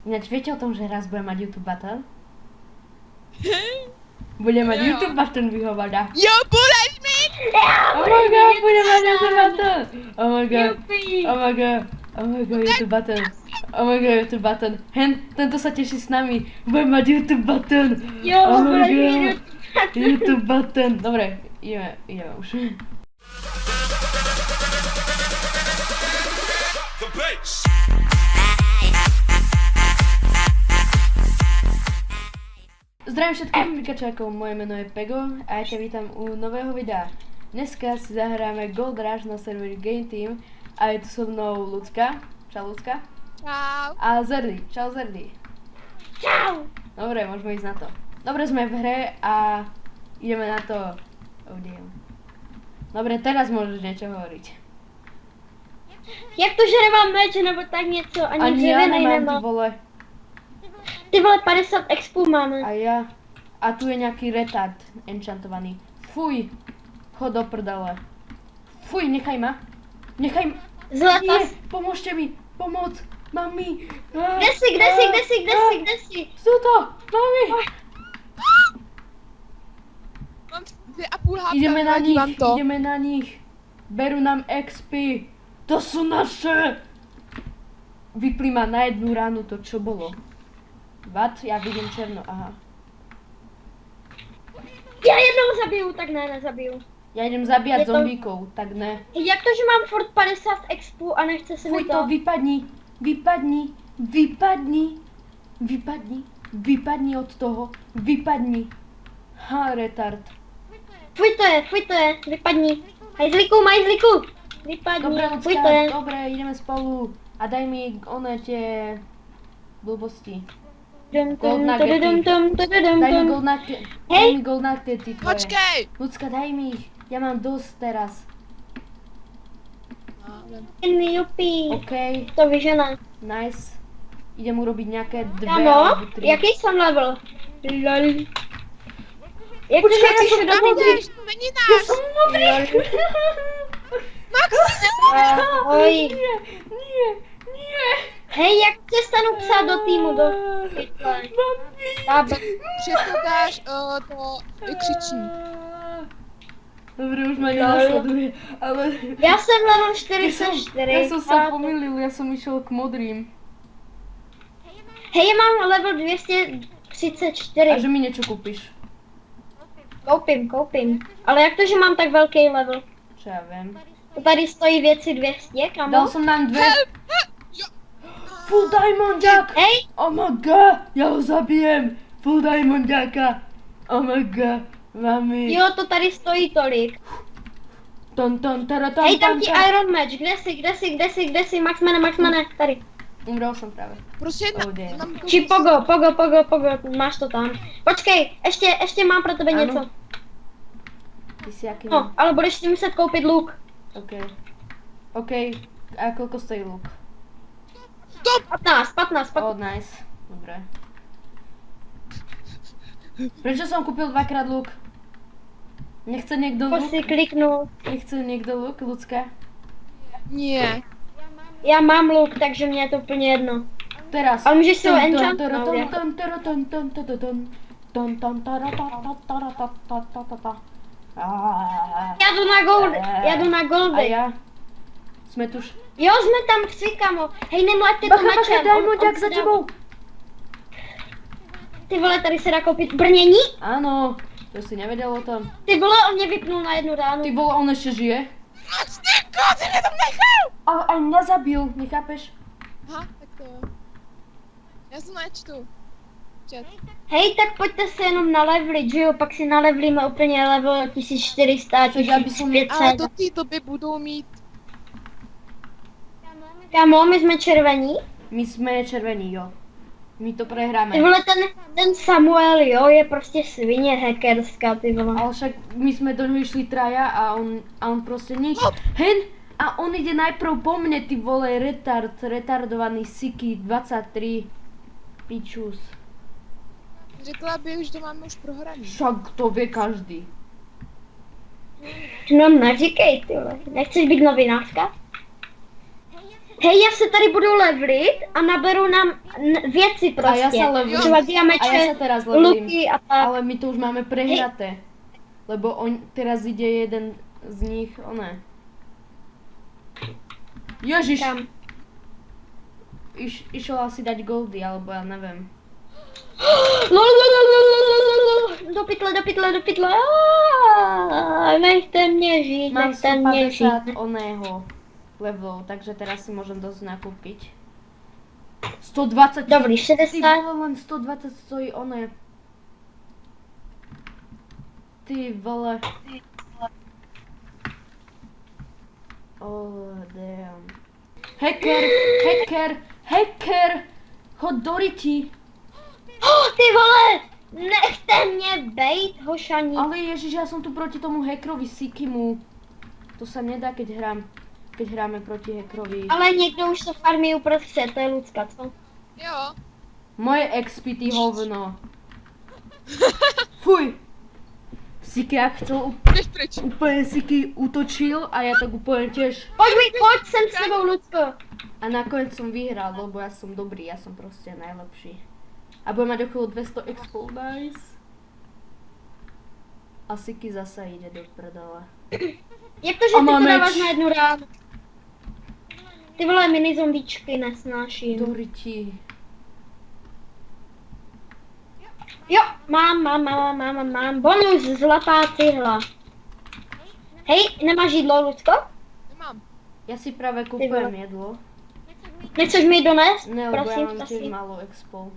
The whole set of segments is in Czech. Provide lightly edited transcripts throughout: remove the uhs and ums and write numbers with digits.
Ináč viete o tom, že raz budem mať YouTube battle? Budem mať YouTube battle, vyhovada. Jo, budeš mít! Oh my god, budem mať YouTube battle! Oh my god, oh my god, oh my god, YouTube battle. Oh my god, YouTube battle. Hen, tento sa teší s nami. Budem mať YouTube battle. Jo, Oh my budeš mít god, YouTube battle. Dobre, ideme už. Zdravím všetkých Pikačákov, moje meno je Pego a ja ťa vítam u nového videa. Dneska si zahráme Gold Rush na serveri Game Team a je tu so mnou Lucka. Čau Lucka. Čau. A Zerdy. Čau Zerdy. Čau! Dobre, môžeme ísť na to. Dobre, sme v hre a ideme na to. Oh damn. Dobre, teraz môžeš niečo hovoriť. Jak to, že nemám meč nebo tak něco, ani ja dřevěnej nemám, ty nemám. vole. Ty vole, 50 expů máme. A ja. A tu je nejaký retard enchantovaný. Fuj. Chod do prdele. Fuj, nechaj ma. Nechaj ma. Zlata. Nie, pomôžte mi. Pomoc. Mami. Kde si? Sú to. Mami. Mám 2,5 HP, Ideme na nevadí nich. vám to. Ideme na nich. Berú nám XP. To sú naše. Vypli ma na jednu ránu to, čo bolo. What? Ja vidím černo, aha. Já jednou zabiju, tak ne, nezabiju. Ja idem zabíjať Je to- zombíkov, tak ne. Jak to, že mám furt 50 expů a nechce se Fuj mi to, to? vypadni od toho, vypadni. Ha, retard. Fuj to je, vypadni. Majzliku, vypadni, Dobre, fuj to je. Lucka, dobre, ideme spolu. A daj mi one tie blbosti. Gold nuggety. Daj mi gold nuggety. Daj mi gold nuggety tvoje. Počkej! Lucka, daj mi ich. Ja mám dosť teraz. Jupi, OK, to vyžená. nice. Idem urobiť nejaké dve Kámo, alebo tri. jaký jsem level? Lol. Jak to, že Počkej, ja píšu som do tam modrý? Nejdeš, to není Ja náš! som modrý. Max, Ahoj. Nie. Hej, jak se stanu psát do týmu, do pytle. Bába. předpodáš to křičí. Dobre, už ma nenasleduje, ale... Já jsem level 44. Ja som sa pomýlil, ja som išiel k modrým. Hej, já mám level 234. A že mi niečo kúpiš? Koupím. Ale jak to, že mám tak velký level? Čo ja viem. To tady stojí věci 200, kamo? Dal som nám dve. Jo. Full diamondiak! Hej, Oh my god, ja ho zabijem! Full diamondiaka! Oh my god, mami. jo, to tady stojí tolik. Ton, taratam, Hej, tam ti Iron Match, kde si, Max mene, tady. Umrel som práve. Prostě Oh, damn. mám Či Pogo, máš to tam. Počkej, ještě mám pro tebe Ano. něco. Ty si aký No, ale budeš si muset koupit luk. OK. A koľko stojí luk? 15. Oh, nice. Dobre. Prečo som kúpil dvakrát luk? Nechce niekto Pojď luk? si kliknul. Nechce niekto luk, Lucka? Nie. Já mám luk, takže mě je to úplně jedno. Teraz. Ale můžeš si ho enchantnout, Já jdu na A goldy. ja? Sme tu už. Jo, jsme tam vsi, kamo. Hej, nemlaďte to Bacha, mečem. diamondiak On za se dá- tebou. Ty vole, tady se dá koupit brnění? Áno, to si nevedel o tom. Ty vole, on mě vypnul na jednu ránu. Ty vole, on ešte žije? Max, ty mě tam nechal! A aj mňa zabil, nechápeš? Aha, tak to jo. Já se nečtu. Chat. Hej, tak pojďte se jenom nalevlit, že jo? Pak si nalevlíme úplně level 1400, Což já bych som- 1500. Ale do té doby budou mít... Kamo, my jsme červení. My sme červení, jo. My to prehráme. Ty vole, ten Samuel, jo, je prostě svině hackerská, ty vole. Ale však my sme do ňoho išli traja a on proste nič. Hen! A on ide najprv po mne, ty vole, retardovaný Siki 23. Pičus. Řekla bych, že to máme už prohraný. Však to vie každý. No neříkej, ty vole. Nechceš být novinářka? Hej, já se tady budu levlit a naberu nám věci prostě. A ja sa levelujem. Třeba A ja diameče, sa teraz levelím. luky a tak. Ale my to už máme prehraté. Lebo teraz ide jeden z nich, oné. Ježiš! Kam? Išiel asi dať goldy, alebo ja neviem. Do pytle. Nechte mě žít, Mám nechte mě žít. 150 oného levelov, takže teraz si môžem dosť nakúpiť. 120. Dobrý, Ty 60. vole, len 120 stojí oné. Ty vole. Oh, damn. Hacker! Chod do riti! Ty vole, nechte mě bejt, hošaní. Ale ježiš, ja som tu proti tomu hackerovi Sikimu. To sa nedá, keď hráme proti hackerovi. Ale někdo už se farmí uprostřed, to je Lucka, co? Jo. Moje XP, ty hovno. Fuj! Siki jak chcel Jdeš pryč. úplne Siki útočil a ja tak úplne tiež. Pojď sem s sebou, Lucko. A nakoniec som vyhral, lebo ja som dobrý, ja som proste najlepší. A budem mať okolo 200 expo, nice. A Siki zasa ide do prdele. Jak to, že A ty má to dáváš meč. na jednu ránu? Ty vole mini zombíčky nesnáším. Do riti. Jo, mám. Bonus zlatá cihla. Hej, nemáš jídlo, Lucko? Nemám. Ja si práve vole. kúpujem jedlo. Nechceš mi donést? Ne, lebo ja mám tiež prosím. málo expo.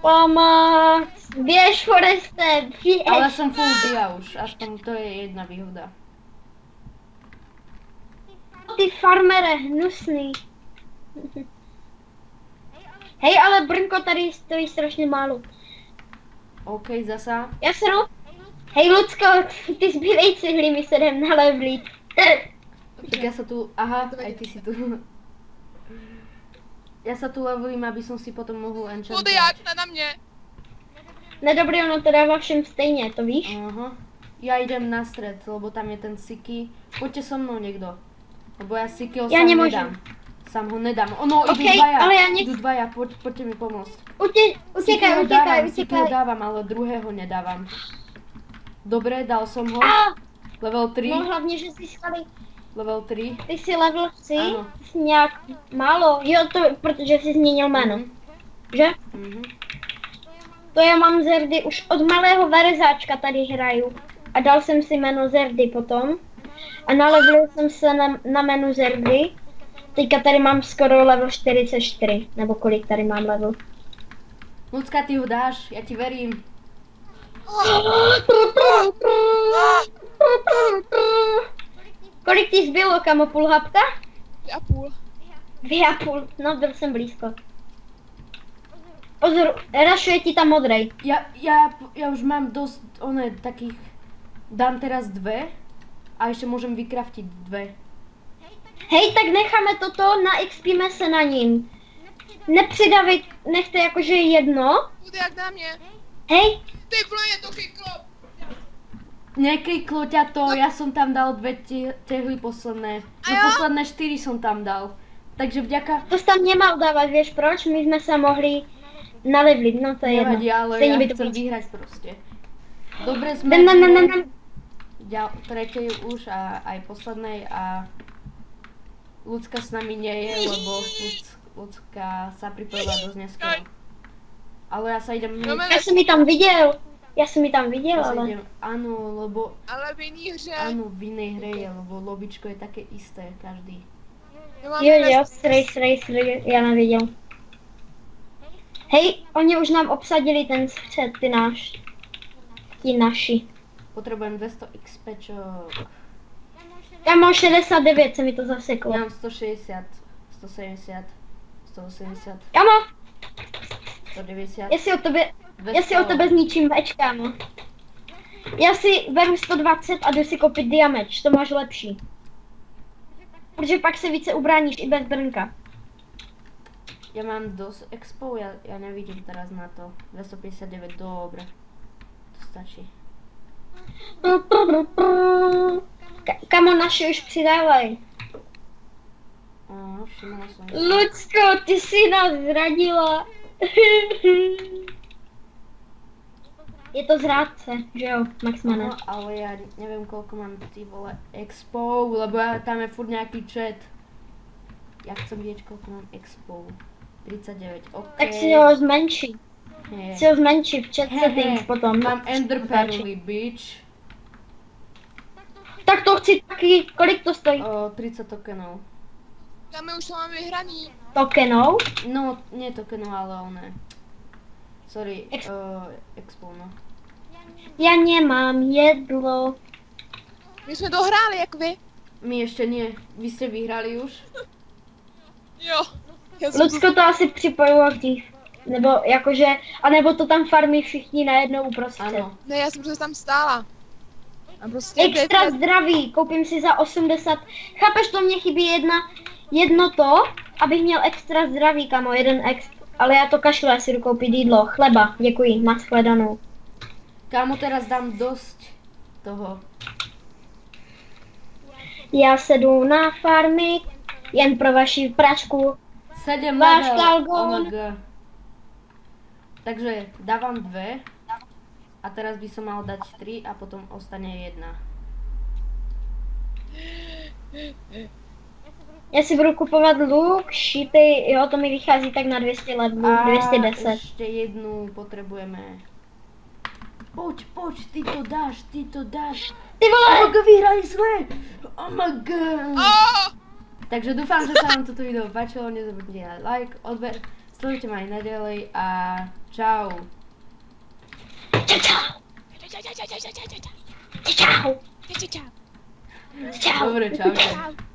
Pomoc, běž, Foreste, běž. Ale som full dia už, aspoň to je jedna výhoda. Ty farmere, hnusný. Hej, ale Brnko tady stojí strašně málo. OK, zasa. Já se jdu. Hej, Lucko, ty zbývej cihly, my se jdem na levlík. Tak ja sa tu, aha, aj ty si tu. Ja sa tu levelím, aby som si potom mohol enchantovať. Chudák, na mě. Nedobrý, ono to dává všem stejně, to víš? Aha. Ja idem na stred, lebo tam je ten Siki. Poďte so mnou niekto. Lebo ja Sikiho Ja sám nemôžem. nedám. Sám ho nedám. Ono, idú Okej, dvaja. ale ja nech- Idú dvaja, poďte mi pomôcť. Utěkaj. Sikiho dávam, ale druhého nedávam. Dobre, dal som ho. A, Level 3. no hlavně, že získali, Level 3. ty jsi level 3, Ano. ty jsi nějak málo, jo, to, protože jsi změnil jméno, že? Mhm. To já mám Zerdy, už od malého verzáčka tady hraju. A dal jsem si jméno Zerdy potom. A nalevelil jsem se na jménu Zerdy. Teďka tady mám skoro level 44, nebo kolik tady mám level. Lucka, ty ho dáš, ja ti verím. Kolik ti zbylo, kamo, půl hapka? 2,5. 2,5, no byl jsem blízko. Pozor, rašuje ti tam modrej. Ja už mám dosť, takých, dám teraz 2 a ešte môžem vykraftiť 2. Hej, tak necháme toto, naexpíme se na ním. Nepřidavit, nechte jakože jedno. Chudák na mě. Hej, Ty vole, je to kyklo. Nekliklo ťa to, ja som tam dal 2 tehly posledné. No jo? posledné 4 som tam dal. Takže vďaka, to jsi tam nemal dávat, víš proč? My jsme se mohli nalevlit, no to je jedno. nevadí, ale Stejně ja by to chcem bylo. vyhrať proste. Dobre sme tretej už a aj poslednej a Lucka s nami nie je, lebo Lucka sa pripojila dosť neskoro. Ale ja sa idem hneď, Já jsem ji tam viděl. Já jsem ji tam viděl, ja sa ale... idem, áno, lebo Ale v jiný hře. áno, v inej hre je, lebo lobičko je také isté každý. Jo, srej, já neviděl. Hej, oni už nám obsadili ten střed, ti naši. Potrebujem 200 XPčok. Já mám 69, se mi to zaseklo. Ja mám 160, 170, 180, Já mám, 190, já si o tebe zničím meč, kámo. Já si beru 120 a jdu si koupit diameč, to máš lepší. Protože pak se více ubráníš i bez brnka. Ja mám dosť expo, ja nevidím teraz na to. 259, dobre. To stačí. Kamo, naši už přidávaj. všimla som si. Lucko, ty si nás zradila. Je to zrádce, že jo, Maxmane? No, ale ja neviem, koľko mám ty vole expo, lebo tam je furt nejaký chat. Ja chcem vidieť, koľko mám expo. 39, ok. Tak si ho zmenší. Nie. Si ho zmenší v chat settings potom. Mám Ender Pearly, bitch. Tak to chci taky. Kolik to stojí? 30 tokenov. Tam my už to máme vyhraný. Tokenov? No, nie tokenov, ale oné. Sorry, Ex- expo, no. Ja nemám jedlo. My jsme dohráli, jak vy. My ešte nie. Vy ste vyhrali už? Jo. Já jsem Lucko to asi připojilo dřív. Nebo jakože, anebo to tam farmí všichni najednou uprostřed. Áno. Ne, já jsem přece tam stála. A prostě Extra zdraví, koupím si za 80. Chápeš, to mě chybí jedno to, abych měl extra zdraví, kamo, jeden extra. Ale já to kašlu, já si jdu koupit jídlo, chleba, děkuji, nashledanou. Kámo, teraz dám dosť toho. Já se jdu na farmy, jen pro vaši pračku. 7 Váš level, kalgón. omg. Takže dávam 2. A teraz by som mal dať 3 a potom ostane 1. Já si budu kupovat luk, šípy, jo, to mi vychází tak na 200 levelů, A 210. ešte jednu potrebujeme. Poď, ty to dáš. Ty vole! Omg, vyhrali sme! Omg. Oh! Takže dúfam, že sa vám toto video páčilo, nezabudnite dať like, odber, sledujte ma aj naďalej a čau. Čau, čau. Čau, čau, čau, čau, čau, čau, čau. Čau. Čau, čau, čau. Čau. Dobre, čau. Čau.